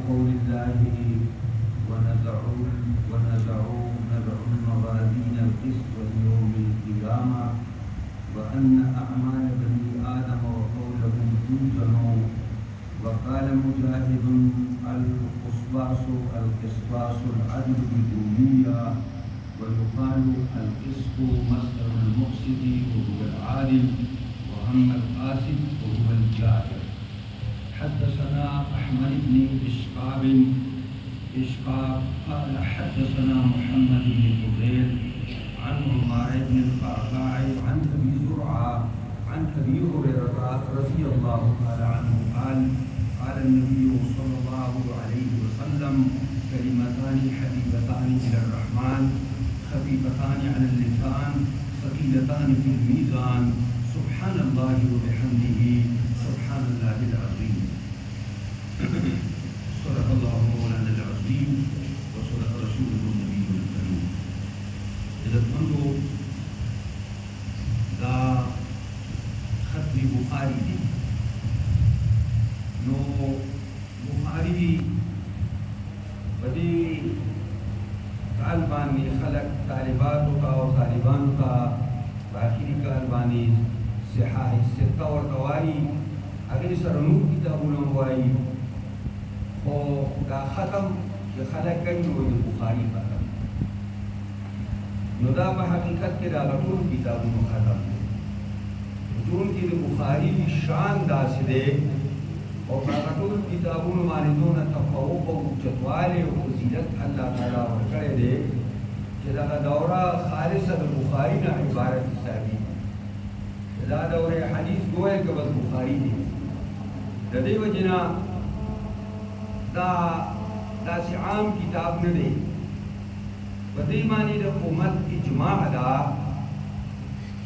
قول الله ونزعوا الموازين القسط يوم القيامة وأن أعمال بني آدم وقولهم توزن. وقال مجاهد القسطاس العدل بالدنيا. ويقال القسط مصدر المقسط وهو العادل، وأما القاسط وهو الجائر. حدثنا أحمد بن إشقاق قال حدثنا محمد بن فضيل عن عمار بن القعقاع عن أبي زرعة عن أبي هريرة رضي الله تعالى عنه قال النبي صلى الله عليه وسلم: كلمتان حبيبتان إلى الرحمن خفيفتان على اللسان ثقيلتان في الميزان سبحان الله وبحمده سبحان الله العظيم. صدق الله مولانا العظيم وصدق رسوله النبي الكريم. عزتمندو دا خط بخاری دی. نو بخاری بدی طالبانی خلق طالباتو کا اور طالبانو کا باخری کالبانی صحاح ستہ اور قوائی اگر سرنور کتابوں وائی خو دا ختم کہ خلق کئی نو بخاری ختم نو دا پا حقیقت کے دا غطور کتابوں ختم دون کی بخاری شان دا سدے اور غطور کتابوں ماندون تفوق و چتوالے و فضیلت اللہ تعالیٰ ورکڑے دے کہ دا دورہ خالص بخاری نا عبارت حسابی دا دور حدیث گوئے کہ بس بخاری دی دا دی وجنا دا سی عام کتاب نہ دے بدی معنی دا امت اجماع دا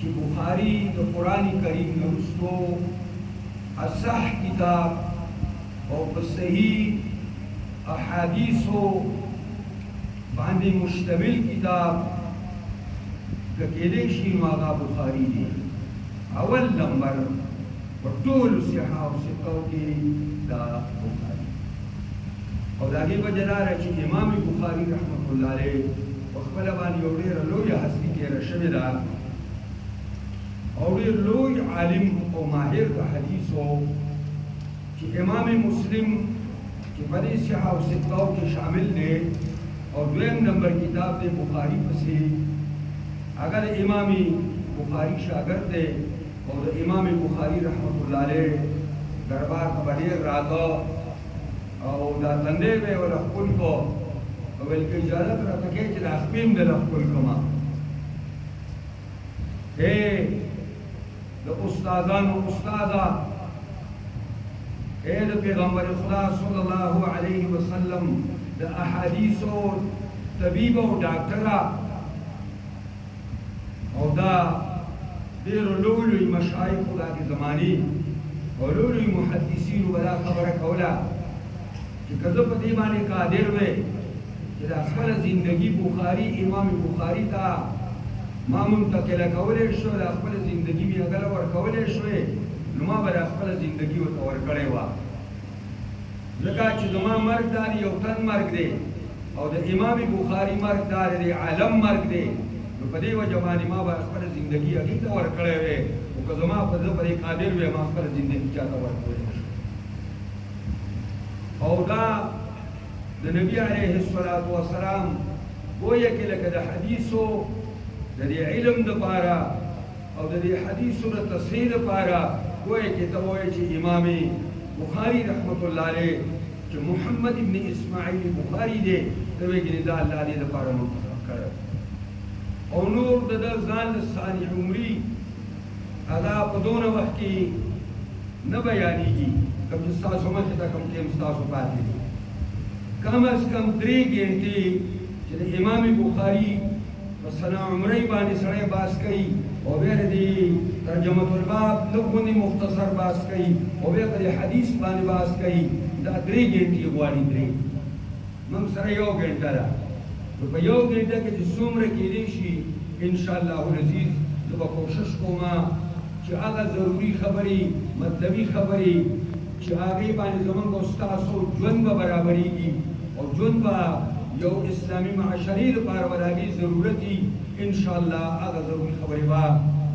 کہ بخاری دا قرآن کریم نرستو اصح کتاب اور صحیح احادیث ہو باندې مشتمل کتاب کېدې شي نو هغه بخاری دی. اول نمبر په ټولو صحاح او ستو کې دا بخاری او د هغې وجه دا ده چې امام بخاري رحمت الله علیه په خپله باندې یو ډېره لویه هستي تېره شوې ده او ډېر لوی عالم او ماهر د حدیثو چې امام مسلم چې په دې صحاح او ستو کې شامل دی اور دویم نمبر کتاب دے بخاری پسی اگر امام بخاری شاگرد دے اور امام بخاری رحمت اللہ علیہ دربار کا بڑیر راتا اور دا تندے بے و لخکن کو بلکہ اجازت رہتا کہ چلا اخبیم دے لخکن کما اے دا استاذان و استاذہ اے دا پیغمبر خدا صلی اللہ علیہ وسلم دا احادیث و طبیب و ڈاکٹرہ اور دا دیر لولوی مشایخ خدا کی زمانی اور لولوی محدثین و بلا خبر کولا کہ کذب دیمانے قادر وے کہ دا اخبر زندگی بخاری امام بخاری تا ما منتقل کولے شو دا اخبر زندگی بھی اگر ور کولے شوے نما بلا اخبر زندگی و تور کڑے وا لکا چې زما مرگ داری یو تن مرگ دے او دا امام بخاری مرگ داری دے عالم مرگ دے نو پدی و جوانی ما با اخبر زندگی اگیتا ورکڑے وے او که زما پدی پدی قادر وے ما اخبر زندگی چاہتا ورکڑے او دا نبی علیہ السلام گویا کہ لکا دا حدیثو دا دی علم دا پارا او دا دی حدیثو دا تصحیح دا پارا گویا کہ تبوئے چی امامی بخاری رحمت اللہ علیہ کہ محمد ابن اسماعیل بخاری دے توے گی دا اللہ دے دا پارا منتخب کرد اور نور دا زان ثانی عمری ادا پدون وقت کی نبیانی کی کم جستاسو مختا کم کم ستاسو پاتی دی کم از کم 3 گھنٹے چلے امام بخاری وسنا عمری بانی سڑے باس کئی اور بیر دی ترجمت الباب لغنی مختصر باس کئی اور بیر دی حدیث بانی باس کئی دا 3 گھنٹی غواری 3 من سر یو گھنٹا دا تو پا یو گھنٹا کہ جس سمر کی دیشی انشاءاللہ العزیز تو با کوشش کو ما چی آغا ضروری خبری مطلبی خبری چې هغې باندې زمونږ او ستاسو ژوند به برابرېږي او ژوند به یو اسلامي معاشرې دپاره به د هغې ضرورت وي انشاءالله هغه ضروري خبرې به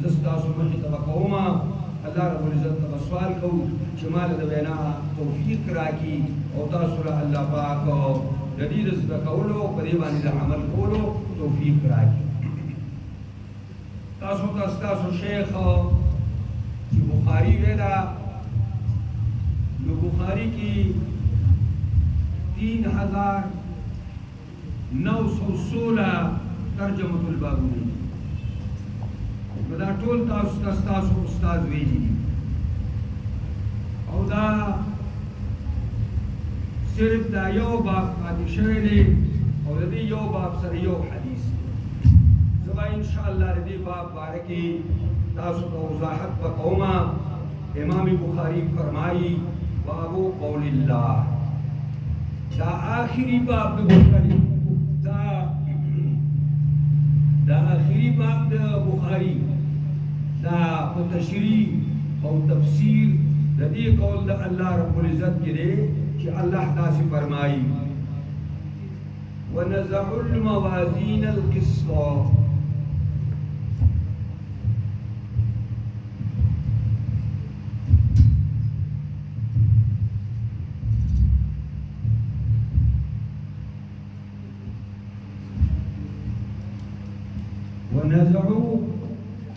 زه ستاسو مخې ته به کوم الله رب العزت ته به سوال کوو چې ماله د وینا توفیق راکړي او تاسو له الله پاک د دې د زده کولو په دې باندې د عمل کولو توفیق راکړي تاسو ته ستاسو شیخ چې بخاري ویلا نو بخاري کې 3916 ترجمه البابونی نو دا ټول تاسو ته ستاسو استاد ویلي دي او دا صرف دا یو باب پاتې شوی دی او د دې یو باب سره یو حدیث زه به انشاءالله د دې باب باره کې تاسو ته وضاحت وکوم امام بخاری فرمایي بابو قول الله دا آخری باب د بخاری دا آخری باب د بخاری دا په تشریح او تفسیر د دې قول د الله رب العزت کې دی چې الله داسې فرمایي ونزع الموازین القسط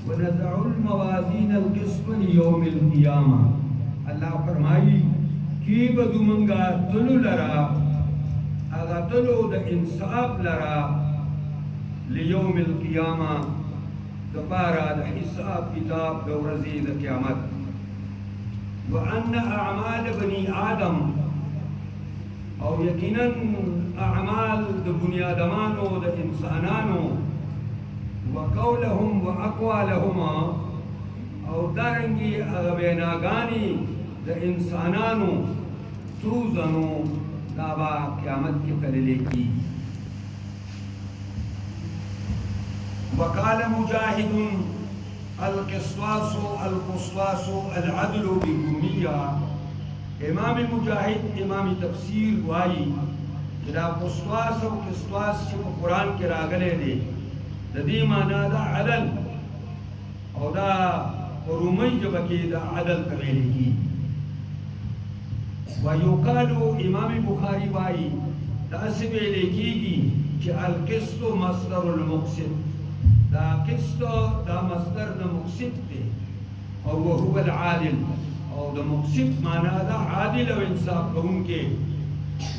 ونزع الموازین القسط لیوم القیامة اللہ فرمائی کی بدو منگا تلو لرا اگا تلو دا انصاف لرا لیوم القیامة دپارا دا حساب کتاب دا ورزی دا قیامت وان اعمال بنی آدم او یقینا اعمال دا بنیادمانو دا انسانانو وقولهم واقوالهما او دارنگی اغبیناگانی دا انسانانو توزنو دابا قیامت کی تللے کی وقال مجاہد القسطاس العدل بکمیہ امام مجاہد امام تفسیر وائی جدا قسطاس و قسطاس چی قرآن کے راگلے دے د دې معنا دا عدل او دا رومي ژبه کې دا عدل ته ویل کېږي ویقال امام بخاري وایي داسې ویل کېږي چې القسط مصدر المقسط دا قسط دا مصدر د مقسط دی او وهو العادل او د مقسط معنا دا عادل او انصاف کوونکی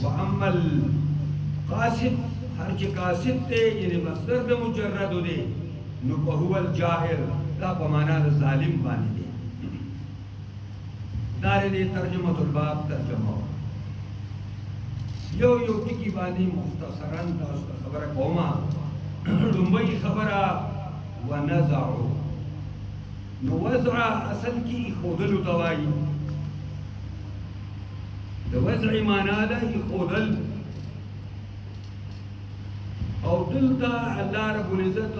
واما القاسط ہر چی قاسد تے یعنی مصدر دا مجرد دے نو هو الجاہر دا پمانا دا ظالم بانی دے دارے دے ترجمت الباب ترجمہ یو ٹکی بانی مختصراً تا اس کا خبر قوما لنبئی خبرہ ونزعو نو وزع اصل کی خودلو توائی دا وزع مانا دا خودل او دلتا اللہ رب العزت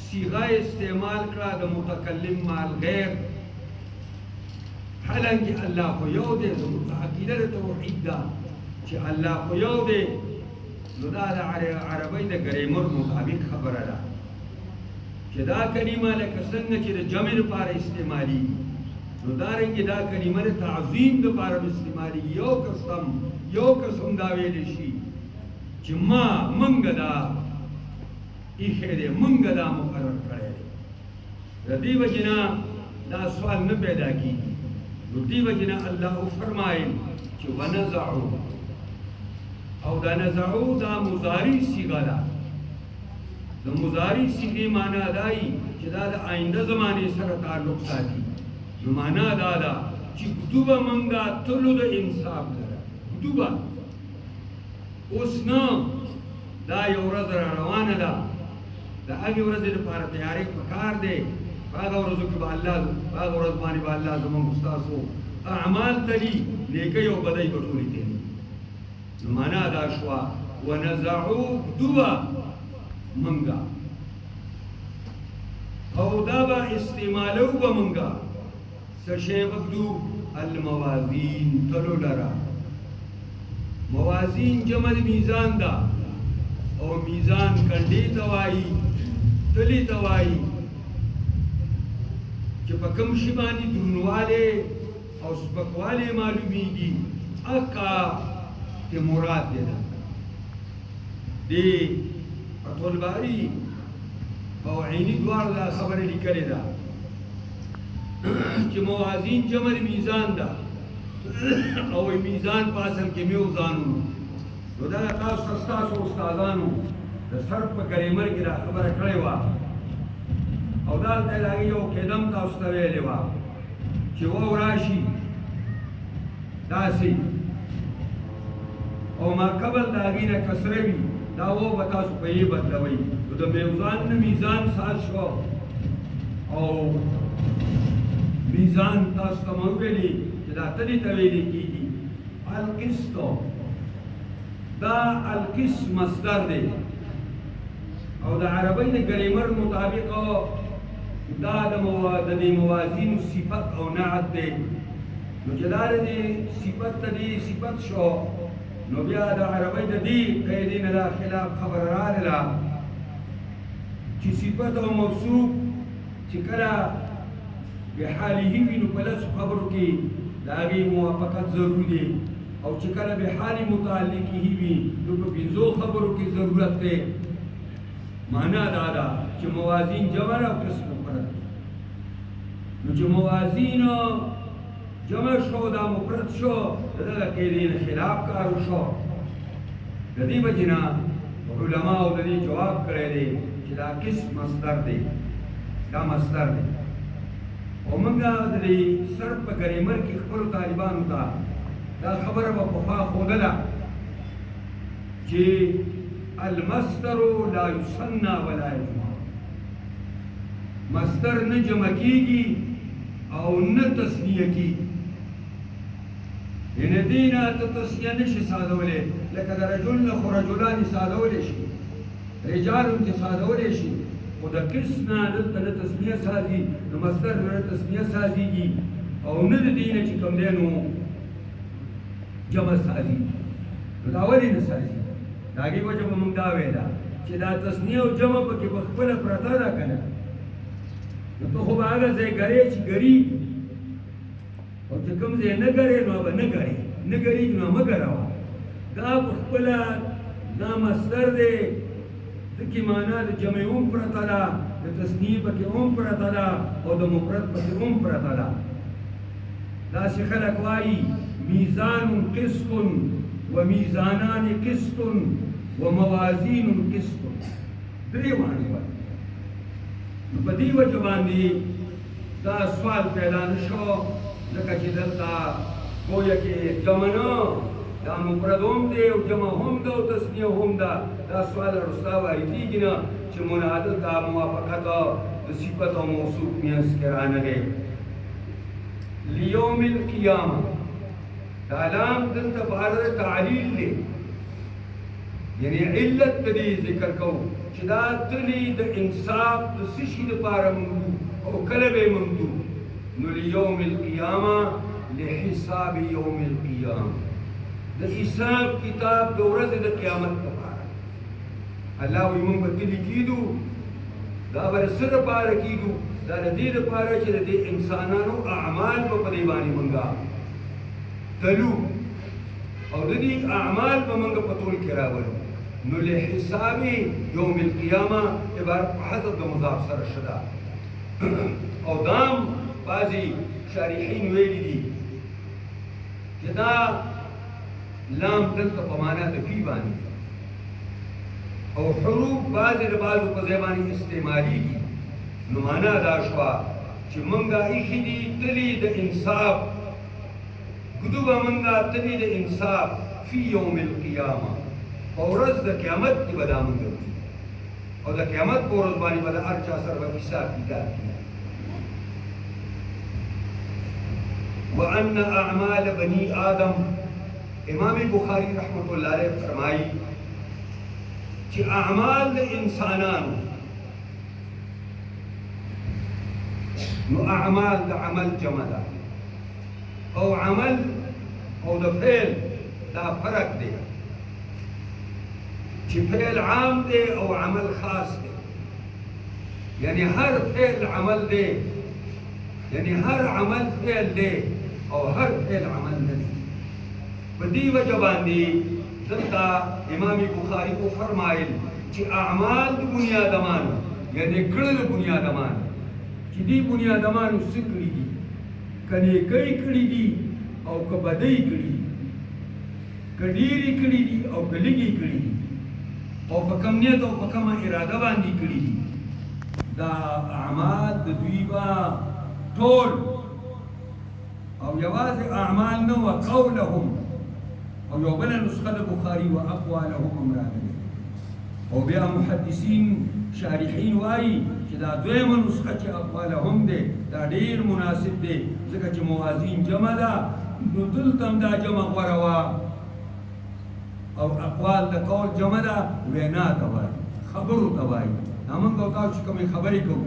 صیغہ استعمال کرا دا متکلم مال غیر حالانکہ اللہ کو یو دے عقیدہ توحید دا چی اللہ کو یو دے نو دا عربی دا گریمر مطابق خبر دا چی دا کلمہ لکا سنگ چی دا جمع دا پارا استعمالی نو دارنگی دا کلمہ دا تعظیم دا پارا استعمالی یو قسم دا ویلشی چې ما منګ دا ایخه دې منګ دا مقرر کړی دی د دې وجنا دا سوال نه پیدا کیږي نو دې وجنا الله فرمایي چې ونزعو او دا نزعو دا مضارع صيغه ده د مضارع صيغه معنا دای چې دا د آینده زمانه سره تعلق ساتي نو معنا دا ده چې کتوبه منګه تلو د انصاف لره کتوبه اوس نه دا یو ورځ را روانه ده د هغې ورځې لپاره تیاری پکار دی په هغه ورځو کې به الله په هغه ورځ باندې به الله زموږ ستاسو اعمال تلي نیکۍ او بدۍ به ټولې تلي نو معنا دا شوه ونزعو کتوبه منګه او دا به استعمالو به منګه څه شی به کتو الموازین تلو لرا موازین جمع میزان دا او میزان کنڈی توائی تلی توائی چې په کوم شي باندې درنواله او سپکواله معلومیږي اکا ته مراد دی فتح الباری او عینی دوار دا خبر لیکلی دا چې موازین جمع میزان دا او میزان پاسل کې میوزانو نو دا تاسو استادانو د صرف په ګریمر کې دا خبره کړې وه او دلته لاغي یو قدم تاسو ته ویلې وه چې و راشي داسې او ما قبل د هغې نه کسره وي دا و به تاسو په یې بدلوئ نو د میوزان نه میزان ساز شو او میزان تاسو ته مو ویلي چې دا تلي ته ویلې کېږي القسط دا القس مصدر دی او د عربی د ګریمر مطابق دا د دې موازین صفت او نعت دی نو چې دا د صفت ته دی صفت شو نو بیا د عربی د دې قیدې نه دا خلاف خبره راغله چې صفت او موصوف چې کله بحاله وي نو په لسو خبرو کې د هغې موافقت ضروري دی او چې کله بحال متعلقه وي نو په پنځو خبرو کې ضرورت دی معنا دا ده چې موازین جمع او قسم مفرد نو چې موازین جمع شو دا مفرد شو دغه قیدې خلاف کار شو د دې وجې نه علماء د دې جواب کړی دی چې دا قسم مصدر دی دا مصدر دی او موږ د دې سر په ګریمر کې خپلو طالبانو ته دا خبره به پخوا ښودله چې المصدر لا يثنى ولا يجمع مصدر نه جمع کیږي او نه تثنیه کیږي یعنی دې نه ته تثنیه نشي سادولی لکه د رجل نه خو رجلان سادولی شي رجال هم سادولی شي خو د قس نه دلته نه تثنیه سازي نو مصدر نه تثنیه سازیږي او نه د دې نه چې کوم دی نو جمع سازي نو دا ولې نه سازي د هغې وجه به موږ دا ویله چې دا تثنیه او جمع پکې په خپله پرته ده که نه نو ته خو به هغه ځای ګرې چې ګرېږي او چې کوم ځای نه ګرې نو به نه ګرې نه ګرېږي نو مه ګروه دا په خپله دا مصدر دی دکې معنا د جمع هم پرته ده د تثنیې پکې هم پرته ده او د مفرد پکې هم پرته ده داسې خلک وایي میزان قسط ومیزانان قسط وموازین قسط درې معنی وایي نو په دې وجه باندې دا سوال پیدا نه شو ځکه چې دلته گویا کې جمع نه دا مفرد هم دی او جمع هم ده او تثنیه هم ده دا سوال رستا واردېږي نه چې منعدل دا موافقت د صفت او موصوف منځ کې رانغی لیوم القیامه دا لام دلته په اړه تعلیل دی یعنی علت ته دې ذکر کوو چې دا تلي د انصاف د څه شي لپاره ممدوح او کله به ممدوح نو لیوم القیامه لحساب یوم القیامه د حساب کتاب د ورځې د قیامت لپاره الله وایي موږ به تلي کېدو دا به څه دپاره کېدو دا د دې دپاره چې د دې انسانانو اعمال به په دې باندې موږ تلو او د دې اعمال به موږ په ټول کې راولو نو لحساب یوم القیامه عبارت په حذف د مضاف سره شده او دام بعضې شارحین ویلي دي چې دا لام دلته په معنا د فی باندې او حروف بعضې د بعضو په ځای باندې استعمالېږي نو معنا دا شوه چې موږ ایښي دي تلي د انصاف ګدو به موږ تلي د انصاف فی یوم القیامه په ورځ د قیامت کې به دا موږ او د قیامت په ورځ باندې به د هر چا سره به حساب کتاب کېږي وان اعمال بني آدم امام بخاری رحمت الله علیه فرمایي چې اعمال د انسانانو نو اعمال د عمل جمع ده او عمل او د فعل دا فرق دی چې فعل عام دی او عمل خاص دی یعنی هر فعل عمل دی یعنی هر عمل فعل دی او هر فعل عمل نه دی په دې وجه باندې دلته امام بخاری کو فرمایل چې اعمال د بنیادمان یعنی کړل بنیادمان چې دې بنیادمان څه کړي دي کني کوي کړي دي او کبدای کړي دي کډيري کړي دي او کليږي کړي دي او په کم نیت او په کم اراده باندې کړي دي دا اعمال د دوی با ټول او یوازې اعمال نه و قولهم او یو بل نسخه د بخاری و اقوالهم امراض او بیا محدثین شارحین وایي چې دا دویمه نسخه چې اقوالهم دی دا ډیر مناسب دی ځکه چې موازین جمع ده نو دلته هم دا جمع غوره وه او اقوال د قول جمع ده وینا ته وایي خبرو ته وایي موږ او تاسو چې کومې خبرې کوو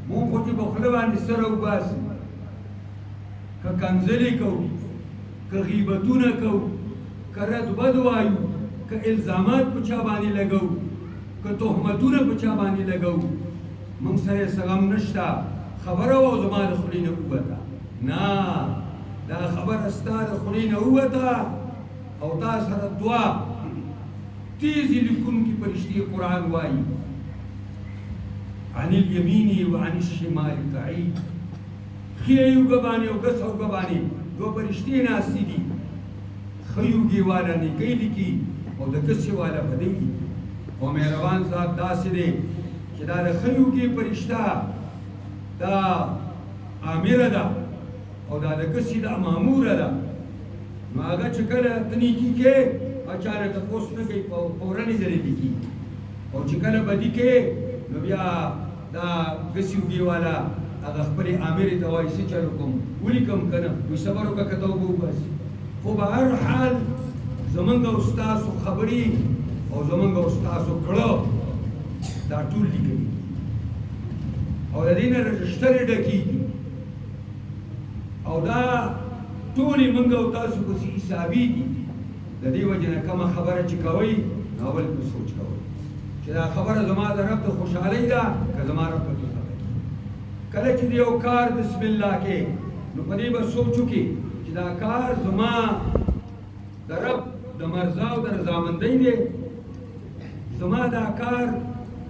موږ خو چې په خوله باندې سر وباسو که کنځلې کوو که غیبتونه کوو که رد بد وایو که الزامات په چا باندې لګو که تهمتونه په چا باندې لګو موږ سره سلام نشته خبره او زما د خولې نه ووته نه دا خبره ستا د خولې نه ووته او تا سره دعا تیزی لیکونکي فرشتې قرآن وایي عن اليمين وعن الشمال قعيد خيو غباني او غسو غباني دو فرشتي ناستي دي خيو گيوالا نکي لکی او د کسي والا بدي او مهربان ذات داسې دی چې دا د خيو کې فرشتہ دا امیر ده او دا د کسي د مامور ده نو هغه چې کله تنيکی کې اچانک اوس نه کوي فوراني ځلې دي او چې کله بدي کې نو بیا دا کسیوږي والا هغه خپل امیر ته وایي چې چلو کوم ولیکم کنه وي صبر وکړه کته وګو بس خو به هر حال زمونږ استاد خبري او زمونږ استاد کړه دا ټول لیکي او د دې نه رجستر ډکیږي او دا ټول موږ او تاسو په حسابي دي د دې وجه نه کومه خبره چې کوي نو ول په سوچ کوي چې دا خبره زما د رب ته خوشحالي ده که زما رب ته کله چې یو کار بسم الله کې نو په دې به سوچو کې چې دا کار زما د رب د مرضا او د رضامندۍ دی زما دا کار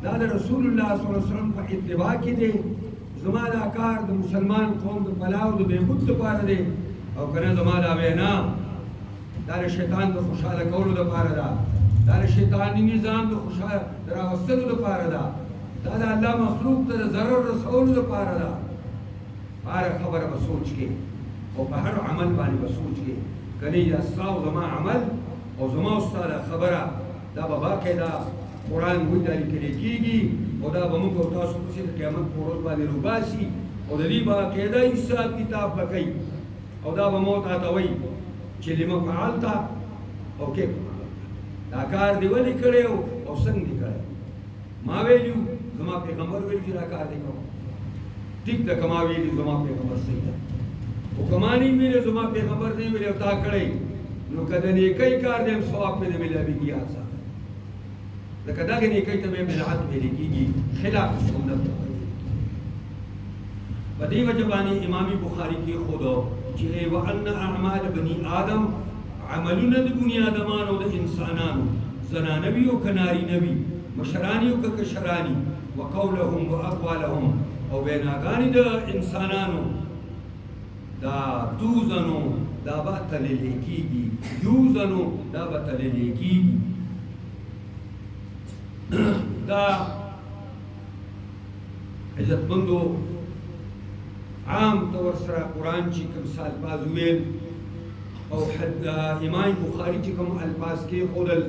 دا د رسول الله صلی الله علیه وسلم په اتباع کې دی زما دا کار د مسلمان قوم د فلاح او د بهبود لپاره دی او کنه زما دا وینا دا د شیطان د خوشاله کولو لپاره ده دا د شیطاني نظام د خوشاله راوستلو لپاره ده دا د الله مخلوق ته ضرر رسولو لپاره ده هر خبره به سوچ کې او په هر عمل باندې به سوچ کې کنه یا ستا زما عمل او زما استاد خبره دا به باقاعده قرآن وایي دا لیکل کېږي او دا به موږ او تاسو پسې د قیامت په ورځ باندې روباسي او د دې باقاعده حساب کتاب به کوي او دا به مو ته وایي چې لما فعلت او کیف دا کار دی ولې کړی او څنګه دی کړی ما ویلو زما پیغمبر ویلو چې دا کار دی کوم ټیک ده کما ویلو زما پیغمبر صحیح ده او کما نه ویلو زما پیغمبر نه ویلو تا کړی نو کله نیکي کار دې ثواب مې نه ملويږي آسان لکه دا نیکي ته مې بدعت ویل کېږي خلاف سنت په دې وجه باندې امام بخاری کې خود چې وان اعمال بني آدم عملونه د بني آدمانو د انسانانو زنانوي او کناري نبي مشرانی او کشرانی وقولهم واقوالهم او بیناګانی د انسانانو دا توزنو دا باطل لیکيږي یوزنو دا باطل لیکيږي دا عزتمندو عام طور سره قرآن چې کوم الفاظ ویل او امام بخاری چې کوم الفاظ کې خودل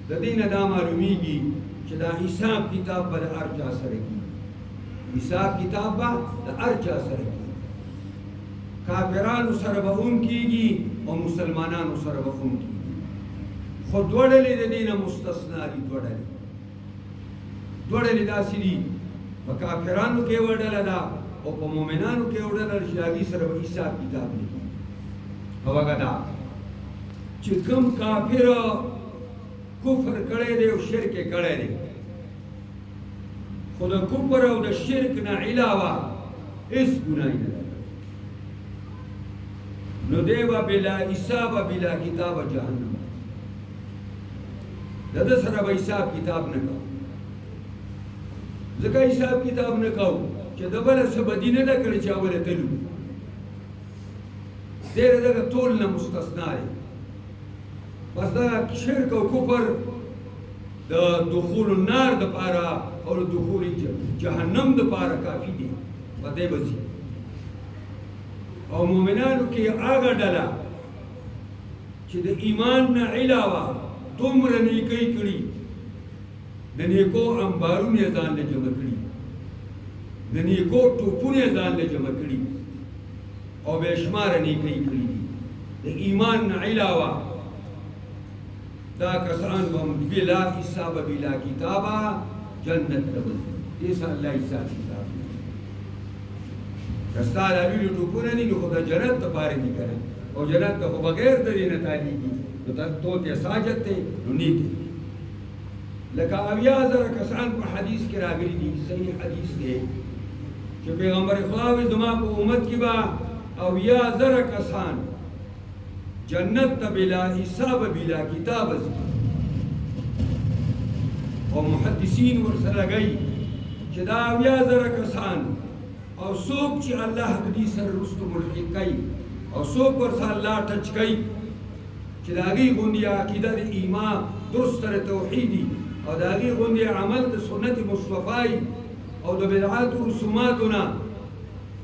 د دې نه دا معلومیږي چې دا حساب کتاب به د هر چا سره کېږي حساب کتاب به د هر چا سره کېږي کافرانو سره به هم کېږي او مسلمانانو سره به هم کېږي خو دوه ډلې د دې نه مستثنا دي دوه ډلې داسې دي په کافرانو کې یوه ډله ده او په مؤمنانو کې یو ډله چې هغوی سره به حساب کتاب لیکي هغه دا چې کوم کافر کفر کړی دی او شرک یې کړی دی خو د کفر او د شرک نه علاوه هیڅ ګناه نه لري نو دی به بلا حساب بلا کتاب جهنم د ده سره به حساب کتاب نه کوو ځکه حساب کتاب نه کوو چې د بله څه بدي نه ده کړې چې اوله تلو دی د دغه ټول نه مستثنا دی بس دا شرک او کفر د دخول النار دپاره او د دخول جهنم دپاره کافي دی په دی به ځي او مؤمنانو کې هغه ډله چې د ایمان نه علاوه دومره نیکۍ کړي د نیکو انبارونه یې ځان له جمع کړي د نیکو ټوپونه یې ځان له جمع کړي او بې شماره نیکۍ کړي دي د ایمان نه علاوه دا کسان به بلا حساب بلا کتابه جنت ته ځي دې سره الله حساب کتاب که ستا د لویو ټوپونه دي نو خو د جنت دپاره دي که نه او جنت ته خو بغیر د دې نه تالیږي نو تو ته ساجت دی نو نیک دی لکه 80,000 کسان په حدیث کې راغلي دي صحیح حدیث دی چې پیغمبر خدا وایي زما په امت کې به 80,000 کسان جنت ته بلا حساب بلا کتاب ځي او محدثین ورسره کوي چې دا 80,000 کسان او څوک چې الله د دې سره رستو ملحق کوي او څوک ورسره الله ټچ کوي چې د هغې غوندې عقیده د ایمان درست سره توحیدي او د هغې غوندې عمل د سنت مصطفی او د بدعاتو رسوماتو نه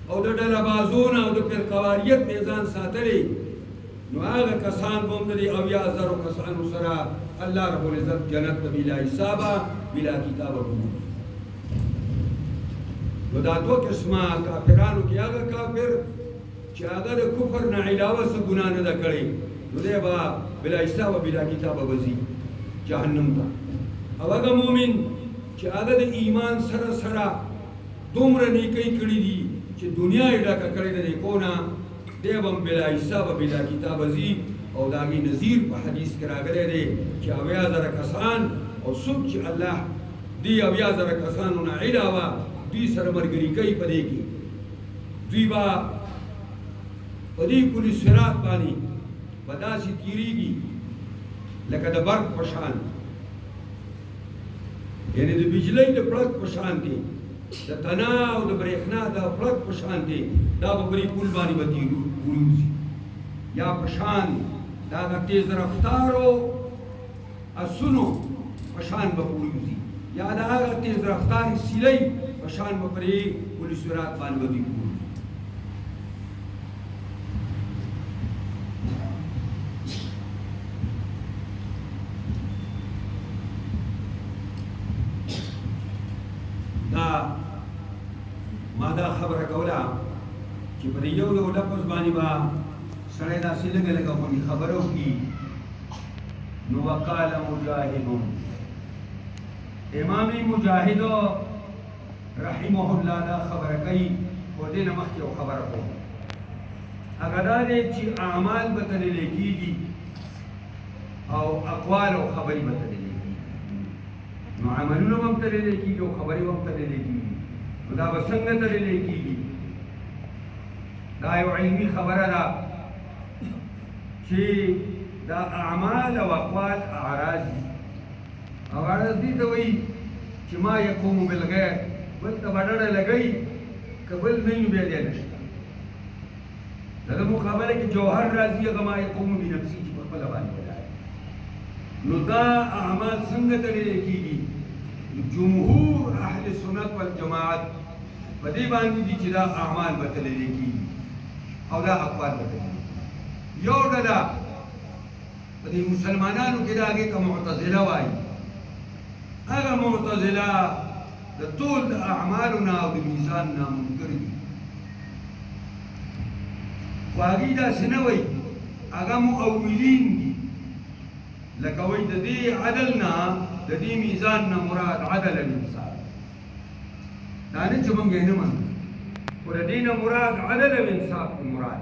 او د ډلهبازو نه او د فرقواریت نه ځان ساتلی نو هغه کسان به هم د دې 80,000 کسانو سره الله رب العزت جنت ته بلا حسابه بلا کتابه بوځي نو دا دوه قسمه کافرانو کې هغه کافر چې هغه د کفر نه علاوه څه ګناه نه ده کړې نو دی به بلا حسابه بلا کتابه به ځي جهنم ته او هغه مؤمن چې هغه د ایمان سره سره دومره نیکۍ کړي دي چې دنیا یې ډکه کړې ده نیکو نه دی به هم بلا حسابه بلا کتابه ځي او د هغې نظیر په حدیث کې راغلی دی چې 80,000 کسان او څوک چې الله دې 80,000 کسانو نه علاوه دوی سره ملګري کوي په دې کې دوی به په دې پل صراط باندې به داسې تېرېږي لکه د برق په شان یعنې د بجلۍ د پړک په شان دی د تنا او د برېښنا د پړک په شان دی دا به په دې پل باندې به وروځي یا په شان د هغه تیز رفتارو اسونو په شان به وروځي یا د هغه تیز رفتارې سیلۍ په شان به پرې پل صراط باندې به دوی وروځي ما دا خبره کوله چې په یو یو لفظ باندې به سړی داسې لږه لږه غوندې خبره وکړي نو وقال مجاهد امام مجاهد رحمه الله دا خبره کوي خو دې نه مخکې یو خبره کوم هغه دا دی چې اعمال به تللی کېږي او اقوال او خبرې به تللی کېږي نو عملونه به هم تللی کېږي او خبرې به هم تللی کېږي نو دا به څنګه تللی کېږي دا یو علمي خبره ده چې دا اعمال او اقوال اعراض دي او اعراض دي ته وایي چې ما یقوم بالغیر بل ته به ډډه لګوي که بل نه وي بیا دی نشته د ده مقابله کې جوهر راځي هغه ما یقوم بنفسي چې په خپله باندې ولاړ نو دا اعمال څنګه تللی کېږي جمهور اهل سنت والجماعت په دې باندې دي چې دا اعمال به تللی کېږي او دا اقوال به تللی یو ډله په دې مسلمانانو کې د هغې ته معتزله وایي هغه معتزله د ټول د اعمالو نه او د میزان نه منکر دي خو هغې داسې نه وایي هغه مؤولین دي لکه وایي د دې عدل نه د دې میزان نه مراد عدل الانصاف دا نه چې موږ یې نه منو خو د دې نه مراد عدل الانصاف مراد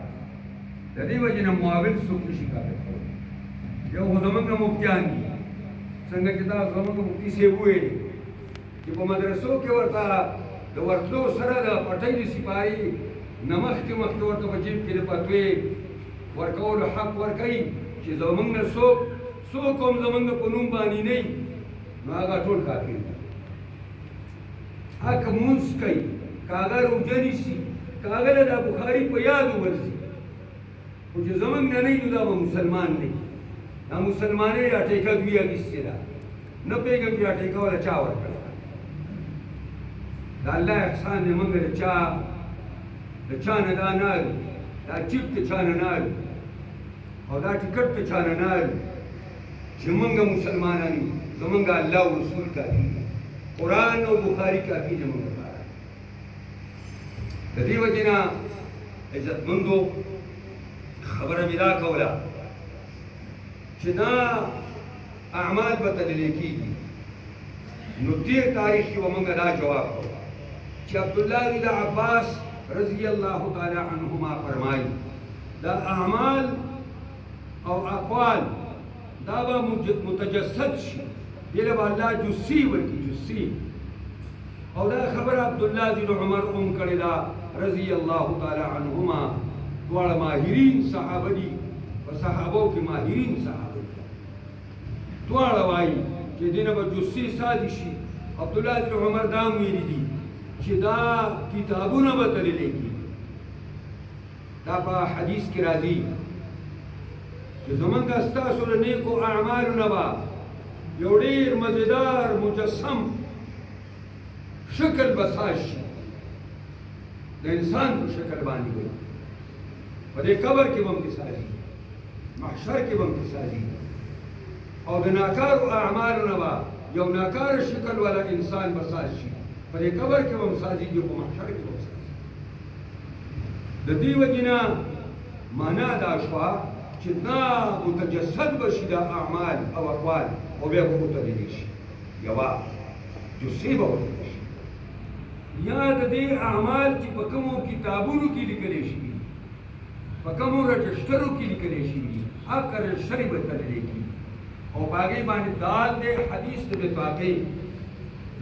د دې وجې نه معاون څوک نشي کافر کولی یو خو زمونږ مفتیان دي څنګه چې دا زمونږ مفتي صاحب وویلې چې په مدرسو کې ورته د ورتلو سره د پټۍ د سپارې نه مخکې ورته په جیب کې د فتوې ورکولو حق ورکوي چې زمونږ نه څوک هم زمونږ په نوم باندې نه وي نو هغه ټول کافر دي هغه مونځ کوي که هغه روژه نیسي که هغه له د بخاري په یاد وګرځي خو چې زمونږ نه نه وي نو دا به مسلمان نه وي دا مسلمانۍ را ټیکه دوی اخیستې ده نه پوهېږم چې را ټیکه والا چا ورکړې ده د الله احسان دی موږ د چا نه دا نه اړو دا چیپ د چا نه نه اړو او دا ټکټ د چا نه نه اړو چې موږ مسلمانان یو زمونږ الله او رسول کافي دي قرآن او بخاري کافي دي موږ لپاره د دې وجې نه عزتمندو خبره مې دا کوله چې دا اعمال به تللی کېږي نو تېر تاریخ کې به موږ دا جواب کوو چې عبدالله بن عباس رضی الله تعالی عنهما فرمایي دا اعمال او اقوال دا به متجسد شي دې له به الله جسي ورکړي جسي او دا خبره عبدالله بن عمر هم کړې ده رضی الله تعالی عنهما دواړه ماهرین صحابه دي په صحابو کې ماهرین صحابه دي دواړه وایي چې دې نه به جسي سازي شي عبدالله بن عمر دا هم ویلي دي چې دا کتابونه به تللی کېږي دا په حدیث کې راځي چې زمونږ ستاسو له نیکو اعمالو نه به یو ډېر مزیدار مجسم شکل به ساز شي د انسان په شکل باندې وي په دې قبر کې به هم سازي محشر کې به هم سازي او د ناکارو اعمالو نه به یو ناکار شکل والا انسان به ساز شي په دې قبر کې به هم سازي په محشر کې به هم سازي د دې وجې نه معنا دا شوه چې دا متجسد به شي دا اعمال او اقوال او بیا به وتللی شي یوه جسي به وتللی شي یا د دې اعمال چې په کومو کتابونو کې لیکلی شي په کومو رجسټرو کې لیکلی شي هغه رجسټرې به تللی کېږي او په هغې باندې دال دی حدیث د بطواقۍ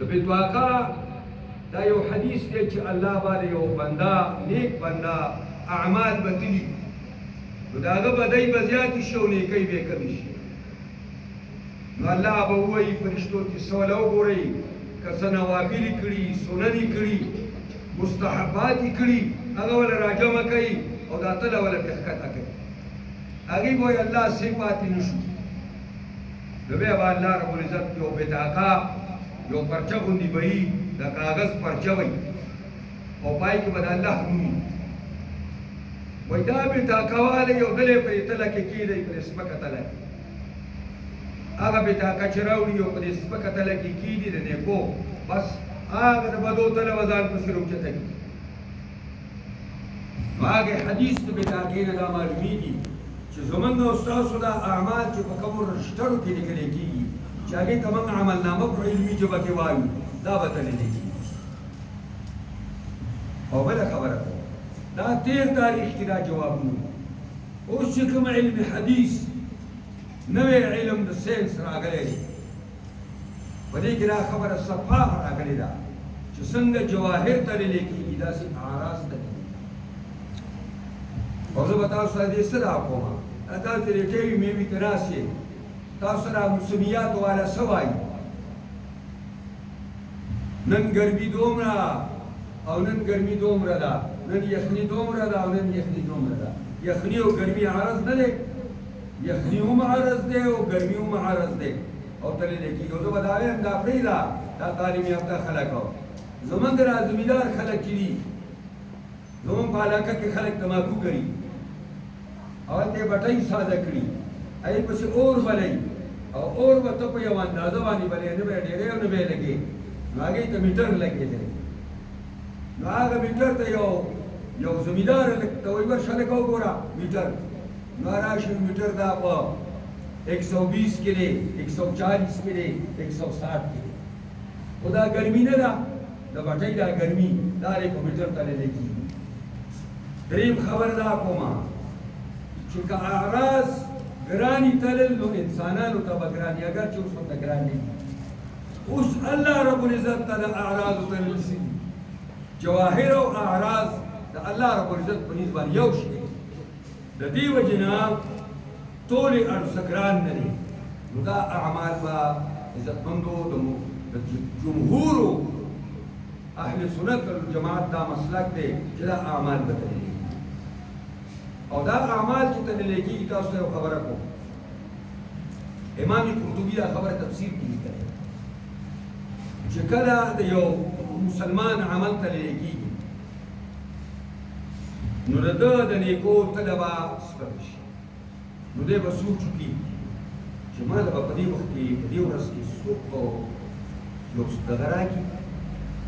د بطواقه دا یو حدیث دی چې الله باندې یو بنده نیک بنده اعمال به تلي نو د هغه بدۍ به زیاتې شي او نیکۍ به یې کمې شي نو الله به ووایي فرشتو چې سوله وګورئ که څه نوافلې کړي سننې کړي مستحبات یې کړي هغه وله راجمع کوي او دا تله وله پرې ښکته کوي هغې به وایي الله سې پاتې نه شو نو بیا به الله رب العزت یو بطاقه یو پرچه غوندې به وي د کاغذ پرچه وي او پای کې به د الله نوم وي وایي دا بطاقه والی یو دلی پرې تله کې کېدی پرې سپکه تله کې هغه بطاقه چې راوړي او پرې سپکه تله کې کېدي د نیکو بس هغه د بدو تله به ځان پسې راوچته کړي نو هغې حدیث د بطاقې نه دا معلومېږي چې زمونږ او ستاسو دا اعمال چې په کومو رجسټرو کې لیکلی کېږي چې هغې ته موږ عملنامه په علمي ژبه کې وایو دا به تللی کېږي او بله خبره دا تېر تاریخ کې دا جوابونه اوس چې کوم علم حدیث نوی علم د ساینس راغلی دی په دې کې دا خبره صفا راغلې ده چې څنګه جواهر تللی کېږي داسې اعراض تللی او زه به تاسو سره دې څه دا کوم تاسو چې ریټې وي مې ته راسې تاسو سره موسمیات والا څه وایي نن ګرمي دومره او نن ګرمي دومره ده نن یخني دومره ده او نن یخني دومره ده یخني او ګرمي عرض نه دی یخني هم عرض دی او ګرمي هم عرض دی او تللی کېږي او زه به دا وایم دا پرېږده دا تعلیم یافته خلک زمونږ را زمیندار خلک چې دي زمونږ په علاقه کې خلک تماکو کوي او هلته یې بټۍ ساده کړي هغې پسې اور بلوي او اور به ته په یو اندازه باندې بلوي نه به یې ډېری او نه به یې لګې نو هغې ته میټر لګېدلی نو هغه میټر ته یو زمیندار ته وایي ورشه لږه وګوره میټر نو راشي میټر دا په 120 کې دی 140 کې دی 160 کې دی خو دا ګرمي نه ده د بټۍ دا ګرمي دا دی په میټر تللی کېږي دریم خبر دا کومه چې که اعراض ګراني تلل نو انسانانو ته به ګراني اگر چې اوس ورته ګراني اوس الله رب العزت ته د اعراضو تلل څه دي جواهر او اعراض د الله رب العزت په نسبت یو شی دی د دې وجې نه ټولې ارزښت ګران نه دي نو دا اعمال به عزتمندو د جمهورو اهل سنت والجماعت دا مسلک دی چې دا اعمال به تللی او دا اعمال چې تللی کېږي تاسو ته یو خبره کوم امام قرطبي دا خبره تفسیر کې لیکلې چې کله د یو مسلمان عمل تللی کېږي نو د ده د نیکو تله به سپک شي نو دی به سوچ وکړي چې ما ته به په دې وخت کې په دې ورځ کې څوک یو دغه راکړي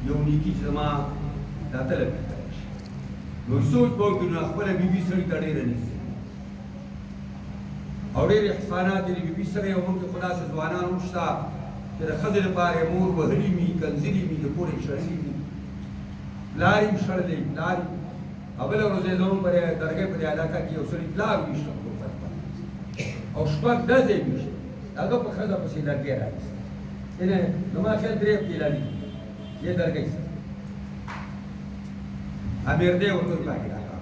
یو نیکي چې زما دا طلب کولی شي نو سوچ به وکړي نو خپله بیبي سړي ته ډېره نیسي او ډېر احسانات یې د بیبي سره یو مونږ کې خو داسې ځوانان هم شته چې د ښځې لپاره یې مور وهلي وي کنځلي وي د کور یې شړلي وي پلار یې شړلی پلار او بله ورځ یې زموږ په درګۍ په دې علاقه کې یو سړي پلار وویشته او شپږ ډزې یې ویشتې هغه په ښځه پسې لرګی راایست یعنې زما خیال درې هفتې لا دي یې درګۍ سره امیر دی ورته وایي پاکې راکړه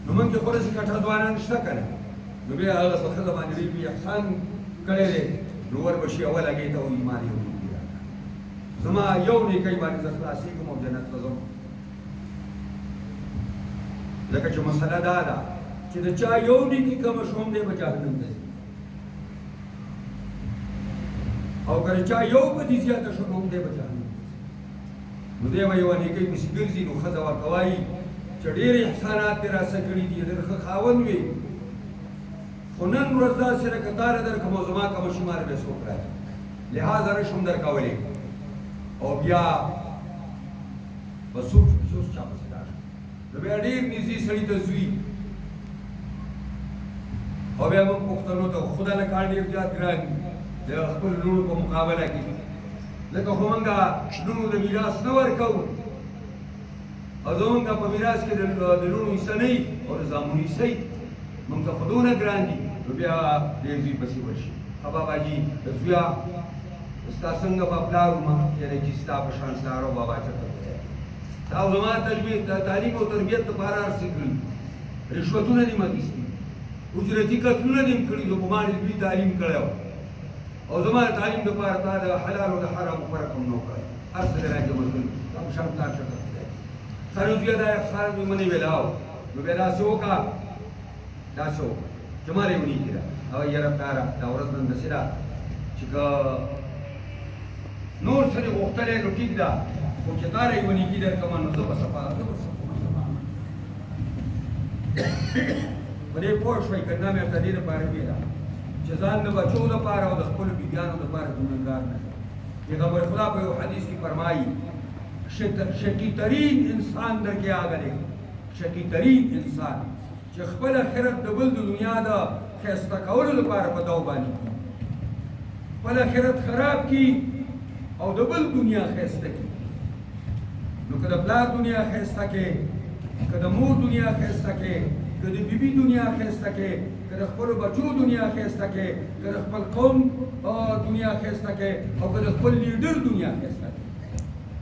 نو موږ کې خو داسې کټه ځوانان شته که نه نو بیا هغه په ښځه باندې ډېر لوی احسان کړی دی نو ورپسې اول هغې ته وایي ما یو نیکي راکړه زما یو نیکۍ باندې زه خلاصېږم او جنت ته ځم ځکه چې مسله دا ده چې د چا یو نیکي کمه شو هم دی به جهنم ته ځي او که د چا یو بدي زیاته شو نو هم دی به جهنم ته ځي نو دی به یوه نیکۍ پسې ګرځي نو ښځه ورته وایي چې ډېر احسانات دې راسه کړي دي ډېر ښه خاوند وي خو نن ورځ داسې لکه تا نه درکړم او زما کومه شماره به څوک راکړي لحاظه نه شم درکولی او بیا به څوک اوس چا پسې لاړ نو بیا ډېر نږدې سړي ته زوی او بیا موږ پښتنو ته خدا نه کار ډېر زیات ګران دي د خپل لوڼو په مقابله کې لکه خو موږ لوڼو د میراث نه ورکوو او زموږ په میراث کې د لوڼو حصه نه وي او د زامنو حصه وي موږ ته خو دونه ګران دي نو بیا ډېر زوی پسې ورشي ښه باباجي د زویه ستا څنګه به پلار ومه یعنې چې ستا په شان پلار او بابا چېرته دی تا او زما تعلیم او تربیت دپاره هر څه کړي رشوتونه دې مه اخیستي اجرتي قتلونه دې هم کړي نو په ما دې لوی تعلیم کړی و او زما د تعلیم دپاره تا د حلال او د حرامو فرق هم نه کړی هر څه دې راجمع کړي تا په شان پلار چېرته دی سره زویه دا احسان مې منې ویلاو نو بیا داسې وکړه داسې وکړه چې ما یې ونیکي ده او یاره پلاره دا ورځ نن داسې ده چې که نور څه دې غوښتلی نو ټیک ده خو چې تا را یې ونیکي درکړمه نو زه به صفا په دې پوه شوئ که نه مې ورته دې دپاره ویله چې ځان د بچو دپاره او د خپلو بیبیانو دپاره ګنهګار نه دی پیغمبر خدا په یو حدیث کې فرمایي شقی ترین انسان در کې هغه دی شقی ترین انسان چې خپل آخرت د بل د دنیا د ښایسته کولو لپاره په دو باندې کړي خپل آخرت خراب کړي او د بل دنیا ښایسته کړي نو که د پلار دنیا ښایسته کړي که د مور دنیا ښایسته کړي که د بیبي دنیا ښایسته کړي که د خپلو بچو دنیا ښایسته کړي که د خپل قوم دنیا ښایسته کړي او که د خپل لیډر دنیا ښایسته کړي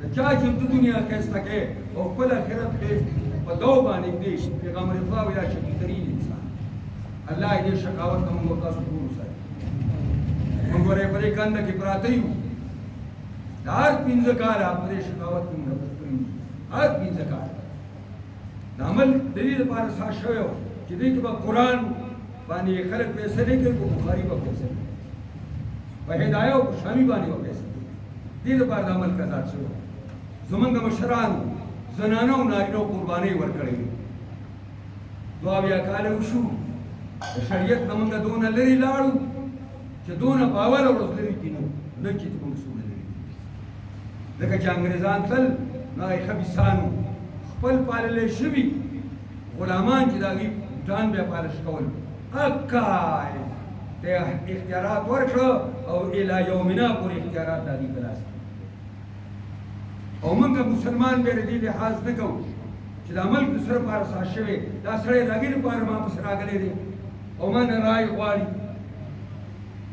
د چا چې ته دنیا ښایسته کړي او خپل آخرت پرې په دو باندې ږدي پیغمبر خدا وایي دا شقي ترین انسان الله دې شقاوت نه موږ تاسو ټول وساتي موږ ورې په دې کنده کې پراته یو د هر پنځه کاله په دې شقاوت کې موږ پراته یو هر پنځه کاله د عمل د دې لپاره ساز شوی و چې دې کې به قرآن باندې خلک پیسې نه کوي په بخاري به پیسې کوي په هدایه او په شامي باندې به پیسې کوي دې لپاره د عمل قضات شوی زمونږ مشرانو زنانه او نارینه قربانۍ ورکړې وې دوه اویا کاله وشو د شریعت نه موږ دونه لرې لاړو چې دونه په اوله ورځ لرې کېنو نن چې موږ څومره لرې ځکه چې انګرېزان تلل نو هغې خبیثانو خپل پاللی شوي غلامان چې د هغوی بوټان بیا پالش کول اکا ته اختیارات ورکړه او الی یومنا پورې اختیارات د هغوی په لاس او موږ مسلمان بیا د دې لحاظ نه کوو چې د عمل د سره پاره ساز شوی دا سړی د هغې لپاره ما پسې راغلی دی او ما نه رای غواړي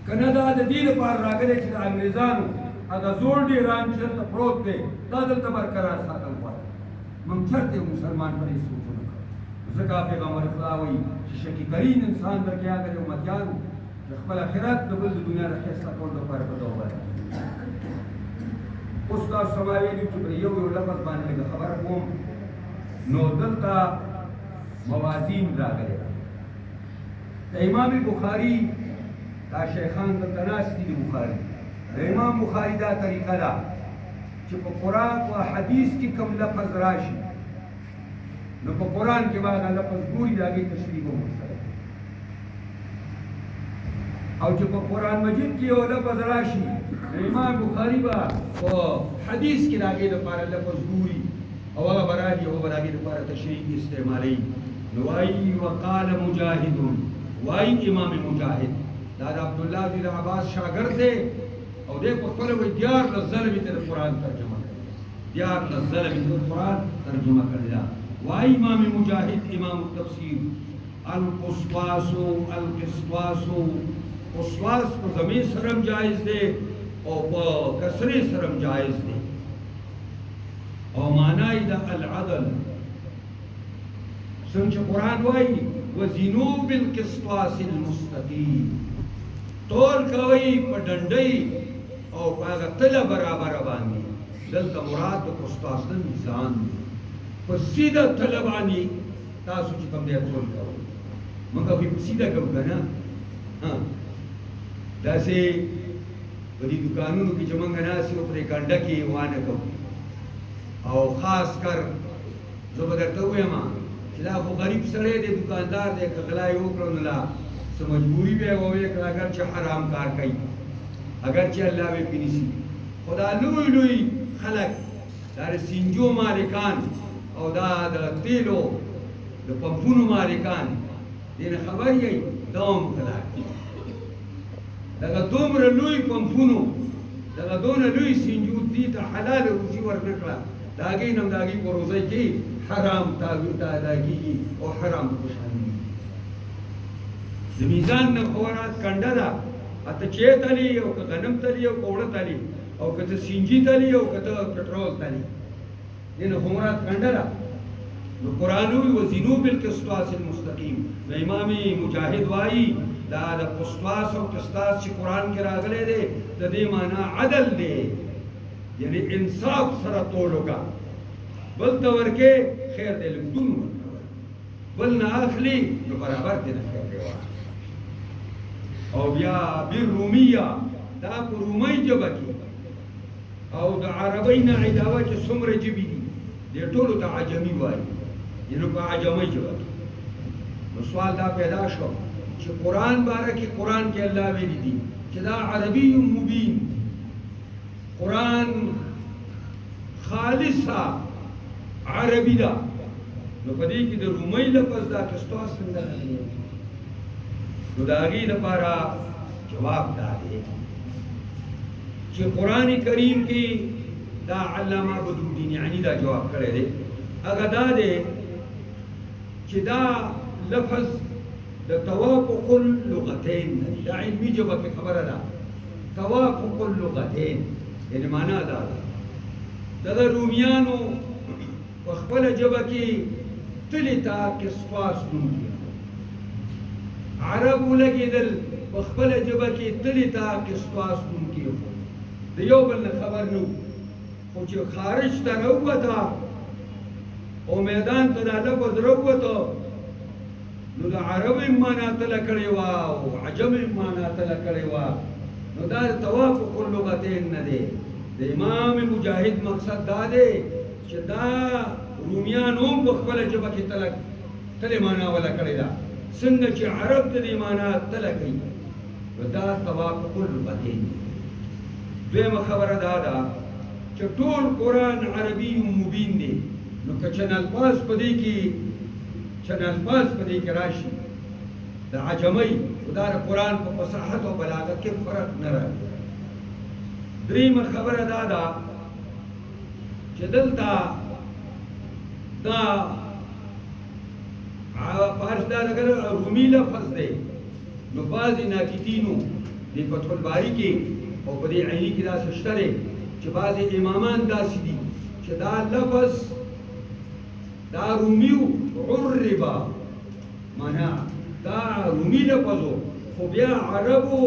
که نه دا د دې لپاره راغلی چې د انګریزانو هغه زوړ ډیران چې دلته پروت دی دا دلته برقرار ساتل غواړي موږ چېرته مسلمان په دې سوچونه کوو ځکه پیغمبر خدا وایي چې شکیترین انسان بلکې هغه د امتیانو چې خپل آخرت د بل د دنیا د ښایسته کولو لپاره په توبه اوس تاسو ته ما ویلي چې په یو لفظ باندې لږه خبره کوم نو دلته موازین راغلی د امام بخاري دا شیخان دلته ناست دي د بخاري د امام بخاري دا طریقه ده چې په قرآن او حدیث کې کوم لفظ راشي نو په قرآن کې به هغه لفظ ګوري د هغې تشریح به ورسره او چې په قرآن مجید کې یو لفظ راشي د امام بخاري به په حدیث کې د هغې دپاره لفظ ګوري او هغه به راځي او به د هغې دپاره تشریح استعمالوي نو وایي وقال مجاهد وایي امام مجاهد دا د عبدالله بن عباس شاګرد دی او دی په خپله وایي دیارلس ځله مې ته د قرآن ترجمه کړې دیارلس ځله مې ته د قرآن ترجمه کړې ده وایي امام مجاهد امام التفسیر القسطاس القسطاس قسطاس په ضمیر سره هم جایز دی او په کسرې سره هم جایز دی او معنا یې د العدل څنګه چې قرآن وایي وزنوا بالقسطاس المستقیم تول کوي په ډنډۍ او په هغه تله برابره باندې دلته مراد د قسطاس نه میزان دی په سیده تله باندې تاسو چې کوم دی تول کوئ موږ به په سیده کوو که نه داسې په دې دوکانونو کې چې موږ ناست یو پرې کنډه کې وانه کوو او خاص کر زه به درته ووایم چې دا خو غریب سړی دی دوکاندار دی که غلا یې وکړو نو لا څه مجبوري به یې وکړه اگر چې حرام کار کوي اگر چې الله به پرې نیسي خو دا لوی لوی خلک دا د سینجو مالکان او دا د تیلو د پمپونو مالکان دې نه خبر یې دا هم غلا کوي دغه دومره لوی پمپونو دغه دونه لوی سینجو دې ته حلال روزي ورنه کړه د هغې نه هم د هغې په روزۍ کې حرام تعبیر ته ادا کېږي او حرام خوشحالي د میزان نه خوراک کنډه ده اته چې تلي او که غنم تلي او که اوړه تلي او که ته سینجي تلي او که ته پټرول تلي دې نه خو مراد کنډه ده نو قرآن وایي وزنوا بالقسطاس المستقیم نو امام مجاهد وایي دا د قسطاس او قسطاس چې قرآن کې راغلی دی د دې معنا عدل دی یعنی انصاف سره تول وکړه بل ته ورکې خیر دی لږ دون ورکوه بل نه اخلي نو برابر دې نه خیر دی او بیا بالرومیه دا په رومۍ ژبه کې او د عربۍ نه علاوه چې څومره ژبې دي دې ټولو ته عجمي وایي یعنې په عجمۍ ژبه کې نو سوال دا پیدا شو چې قرآن باره کې قرآن کې الله ویلي دي چې دا عربي مبین قرآن خالصه عربي ده نو په دې کې د رومۍ لفظ دا قسطاس څنګه راغلی نو د هغې لپاره جواب دا دی چې قرآن کریم کې دا علامه بدرالدین یعنی دا جواب کړی دی هغه دا دی چې دا لفظ د توافق اللغتین دا علمي ژبه کې خبره ده توافق اللغتین یعنی معنا دا ده دغه رومیانو په خپله ژبه کې تلې ته قسطاس نوم عرب ولګېدل په خپله ژبه کې تلې ته قسطاس نوم کېښود د یو بل نه خبر نه خو چې خارج ته راووته او میدان ته دا لفظ راووته نو د عرب یې معنا تله کړې وه او عجم یې معنا تله کړې وه نو دا د توافق اللغتین نه دی د امام مجاهد مقصد دا دی چې دا رومیان هم په خپله ژبه کې تلې معنا وله کړې ده څنګه چې عرب ته دې معنا تله کوي نو دا توافق اللغتین دویمه خبره دا ده چې ټول قرآن عربي مبین دی نو که چنلباز په دې کې چنلباز په دې کې راشي د عجمۍ خو دا د قرآن په فصاحت او بلاغت کې فرق نه راځي دریمه خبره دا ده چې دلته دا فارس دا اگر رومی لفظ دے نو بعضی ناکتینو دی فتح الباری کی او پا دی عینی کی دا سشترے چه بعضی امامان دا سیدی چه دا لفظ دا رومیو عربا مانا دا رومی لفظو خو بیا عربو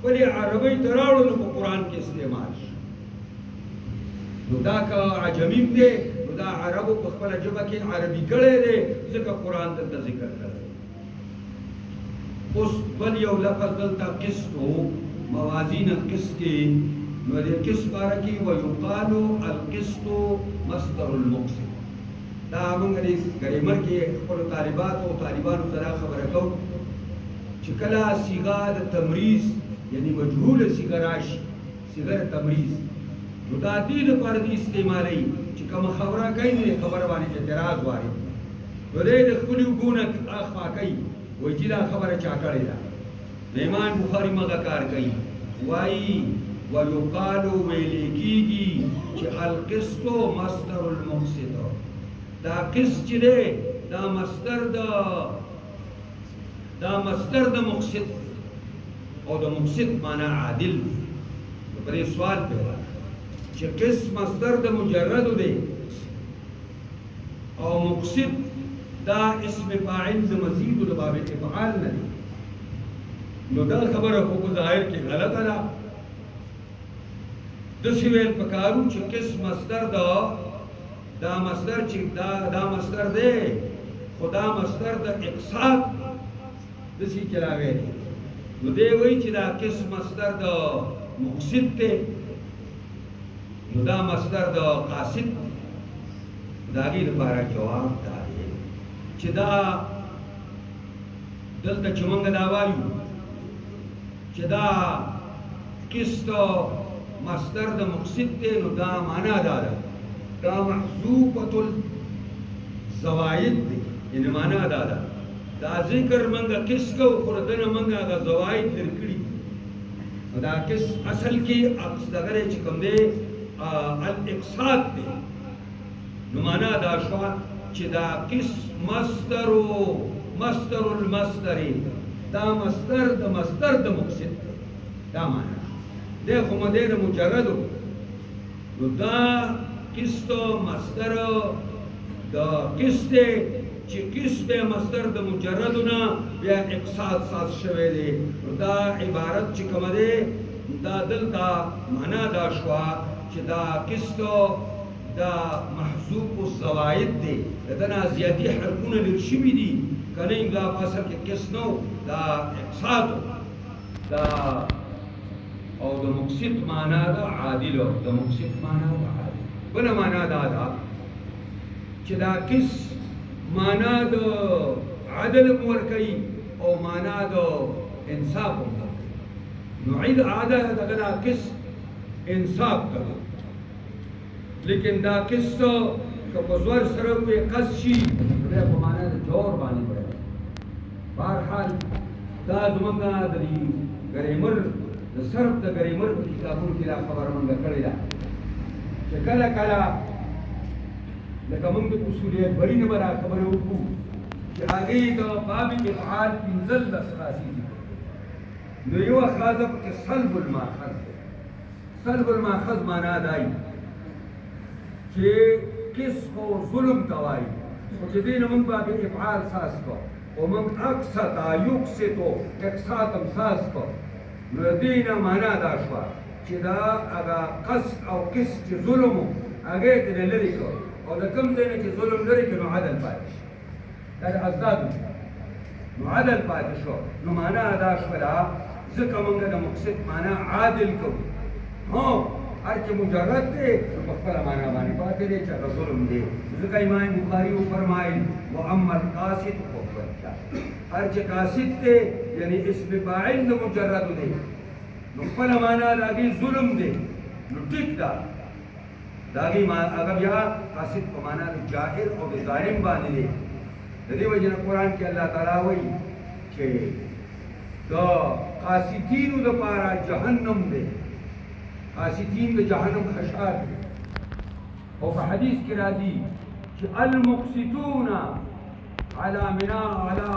پلی عربی تراؤڑو نو پا قرآن کے استعمال نو دا کا عجمیم دے نو دا عربو پا خپل جبا کی عربی کڑے دے ذکر قرآن تا ذکر کرے اس بل یو لفظ دلتا قسطو موازین القسط کی نو دے قسط بارکی ویقالو القسطو مصدر المقسط دا منگ دے گریمر کے خپل طالبات و طالبانو ترا خبر کو چکلا سیغا دا تمریز یعنی مجهول سیغراش سیغر تمریز نو دا دید پر دی استعمالی چی کم خبرہ کئی نو خبر بانی اعتراض واری نو دے دا خلیو گونک آخوا کئی وی جی دا خبر چاکڑی دا نیمان بخاری مغا کار کئی وائی ویقالو ویلیکی گی چی القسطو مصدر المقسطو دا قسط چی دے دا مصدر دا مقسط او دا مقسط مانا عادل پر یہ سوال پیدا چی قسط مصدر دا مجرد دے او مقسط دا اسم فاعل دا مزید دا باب افعال نہ دے نو دا خبر حقوق ظاہر کی غلط ہے دسی ویل پکارو چی قسط مصدر دا مصدر چی دا مصدر دے خدا مصدر دا اقصاد دسی کلاوے دے نو دے وی چی دا قسط مصدر دا مقصد تے نو دا مصدر دا قاصد داگی دا بارا جواب دا دے چی دا دلتا چمنگ دا وایو چی دا قسط مصدر دا مقصد تے نو دا مانا دا دا محذوبت الزوائد دے یعنی مانا دا دا ذکر منگا کس کو خردن منگا دا زوائد لرکڑی دا کس اصل کی اگر چکم دے الاقصاد دے نمانا دا شوا چی دا کس مصدر المصدر دا مصدر دا مقصد دا مانا دے خمدے دا مجردو دا کس تو مصدر دا کس دے چی کس بے مصدر دا مجردنا بیا اقصاد ساز شوے دے دا عبارت چی کم دے دا دل دا مانا دا شوا چی دا کس تو دا محذوب الزوائد دے دنا زیادی حرکون لرشبی دی کنیم دا پاسر کے کس نو دا اقصادو دا او دا مقصد مانا دا عادلو دا مقصد مانا دا عادل بنا مانا دا چی دا کس مانا دا عدل مورکی او مانا دا انصاف مورکی نوعید عادل دا کس انصاف دا لیکن دا کس تو کپزور سروے قص شی دا مانا دا جور بانی پڑے بارحال دا زمانگا دا گریمر دا صرف دا گریمر پا کتابون کی دا خبر منگا کردی دا چکلا کلا لکه موږ د اصولیت بری نه برا خبره وکړو چې هغې د باب افعال پنځلس راځي نو یو خاصه پکې سلب الماخذ دی سلب الماخذ معنا دای چې کس خو ظلم ته وایي خو چې دې نه موږ باب افعال ساز کو او موږ اقصد یقصد اقصاد هم ساز کو نو دې نه معنا دا شوه چې دا هغه قصد او قسط چې ظلم و هغې ته نه لرې کړو او دا کم دینے چی ظلم لرے کہ نو عدل پاتش دا ازداد نو عدل پاتش ہو نو مانا ادا شورا ذکر منگا دا مقصد مانا عادل کو ہاں ہر چی مجرد دے نو بخبر مانا بانی پاتے دے چاہتا ظلم دے ذکر امام بخاری و فرمائل و اما القاسد خوبت ہر چی قاسد دے یعنی اسم باعل دا مجرد دے نو بخبر مانا دا گی ظلم دے نو ٹک دا داغی اگر یہاں قاسد کو مانا جاہر اور ظالم بانے دے دے وجہ قرآن کے اللہ تعالیٰ ہوئی کہ دا قاسدین دا پارا جہنم دے قاسدین دا جہنم خشار دے اور حدیث کی راضی کہ المقسطون अला मिना अला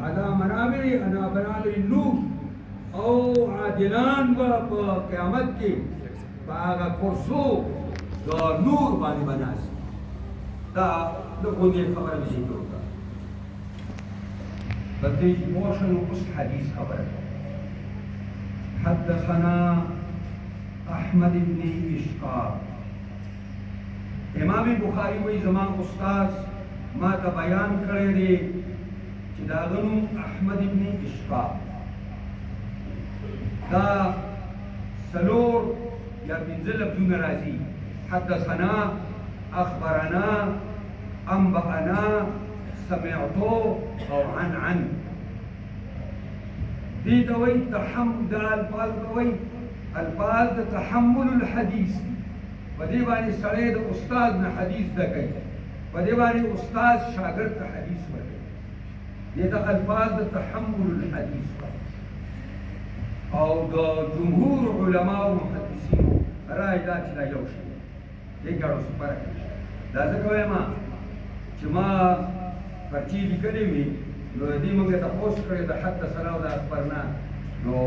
अला मनाबिर अना बनाबिर नूर और आदिलान व क़यामत के बागा कुर्सो द नूर बानी बनास दा लोगों ने खबर नहीं होता बस इमोशन उस हदीस खबर हदसना अहमद इब्न इश्काक इमाम बुखारी वही जमान उस्ताद मा का बयान करे रे चिदागनु अहमद इब्न इश्काक दा सलोर या बिंजल अब्दुल राजी हदसना अखबरना अंबअना समिअतो और अन दी तवई तहम दा अल्फाज तवई अल्फाज तहम्मुल हदीस वदी बानी सड़े द उस्ताद न हदीस द कई वदी बानी उस्ताद शागिर्द द हदीस वदे ये द अल्फाज द तहम्मुल हदीस और द जमहूर उलमा व मुहद्दिसीन राय दा चला योशी ये गाड़ो सुपर दा ज़कवे मा चमा पर्ची लिखले वी नो दी मंगे तपोस करे द हदसना व अखबरना नो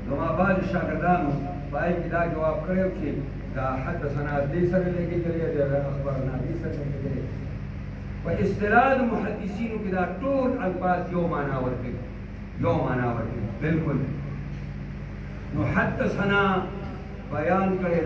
जमा बाद शागिर्दानो पाए कि दा जवाब करे कि दा हदसना दी सर लेके चले दा अखबरना दी सर लेके चले व इस्तिलाद मुहद्दिसीन की दा टोल अल्फाज यो माना वर्के बिल्कुल नो हदसना बयान करे